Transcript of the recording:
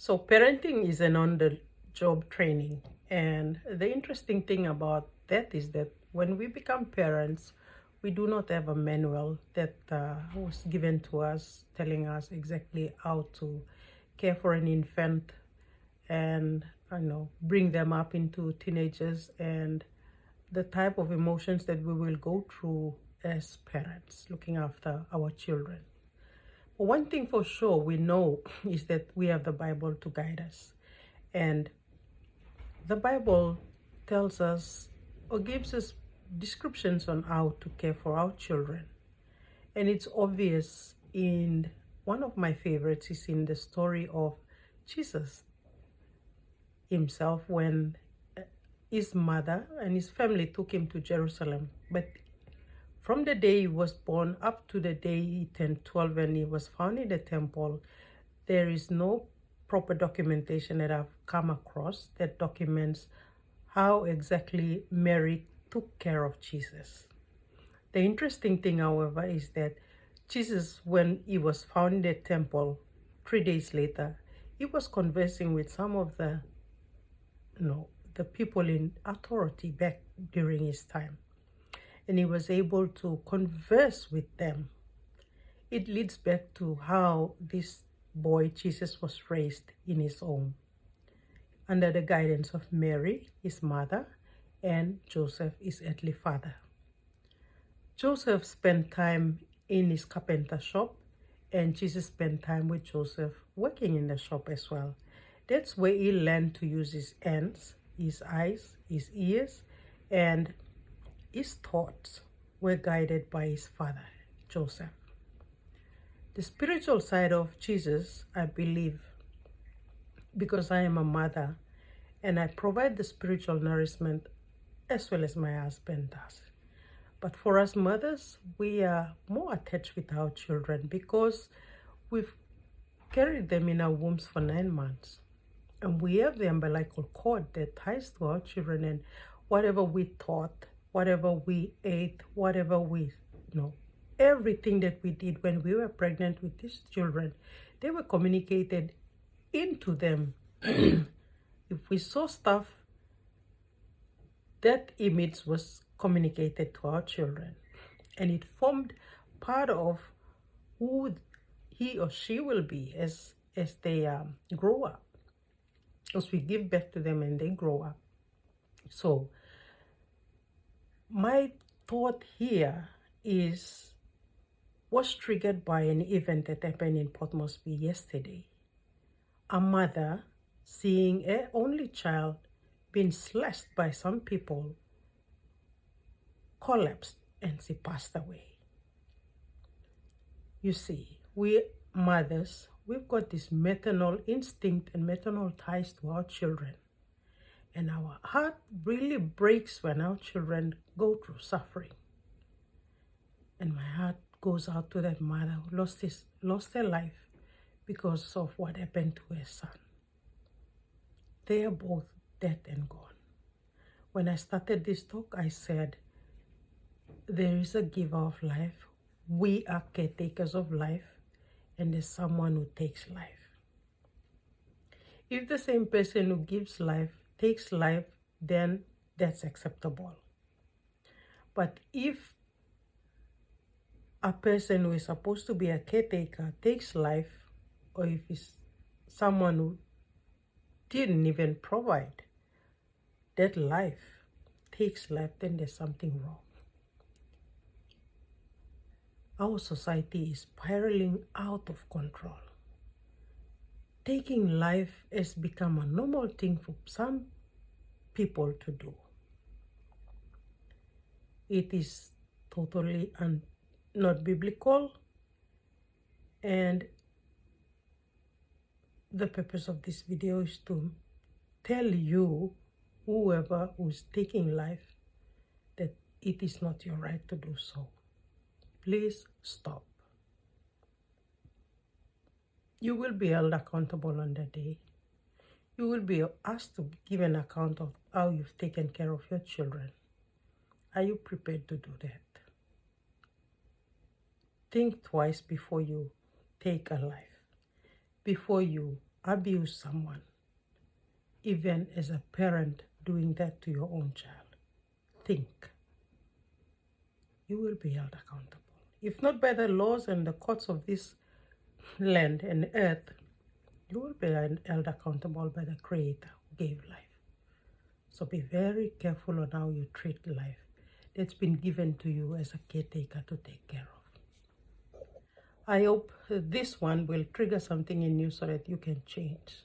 So parenting is an on-the-job training. And the interesting thing about that is that when we become parents, we do not have a manual that was given to us telling us exactly how to care for an infant and bring them up into teenagers and the type of emotions that we will go through as parents looking after our children. But one thing for sure we know is that we have the Bible to guide us. And the Bible tells us or gives us descriptions on how to care for our children. And it's obvious in one of my favorites is in the story of Jesus himself when his mother and his family took him to Jerusalem. But from the day he was born up to the day he turned 12 and he was found in the temple, there is no proper documentation that I've come across that documents how exactly Mary took care of Jesus. The interesting thing, however, is that Jesus, when he was found in the temple 3 days later, he was conversing with some of the people in authority back during his time. And he was able to converse with them. It leads back to how this boy Jesus was raised in his home under the guidance of Mary, his mother, and Joseph, his earthly father. Joseph spent time in his carpenter shop, and Jesus spent time with Joseph working in the shop as well. That's where he learned to use his hands, his eyes, his ears, and his thoughts were guided by his father, Joseph. The spiritual side of Jesus, I believe, because I am a mother and I provide the spiritual nourishment as well as my husband does. But for us mothers, we are more attached with our children because we've carried them in our wombs for 9 months. And we have the umbilical cord that ties to our children, and whatever we thought, whatever we ate, whatever we, everything that we did when we were pregnant with these children, they were communicated into them. If we saw stuff, that image was communicated to our children, and it formed part of who he or she will be as they grow up, as we give birth to them and they grow up. So my thought here was triggered by an event that happened in Port Moresby yesterday. A mother seeing her only child being slashed by some people collapsed and she passed away. You see, we mothers, we've got this maternal instinct and maternal ties to our children. And our heart really breaks when our children go through suffering. And my heart goes out to that mother who lost her life because of what happened to her son. They are both dead and gone. When I started this talk, I said, there is a giver of life. We are caretakers of life, and there's someone who takes life. If the same person who gives life takes life, then that's acceptable. But if a person who is supposed to be a caretaker takes life, or if it's someone who didn't even provide that life takes life, then there's something wrong. Our society is spiraling out of control. Taking life has become a normal thing for some people to do. It is totally not biblical, and the purpose of this video is to tell you, whoever who's taking life, that it is not your right to do so. Please stop. You will be held accountable on the day. You will be asked to give an account of how you've taken care of your children. Are you prepared to do that? Think twice before you take a life, before you abuse someone, even as a parent doing that to your own child, think you will be held accountable. If not by the laws and the courts of this land and earth, you will be held accountable by the Creator who gave life. So be very careful on how you treat life that's been given to you as a caretaker to take care of. I hope this one will trigger something in you so that you can change.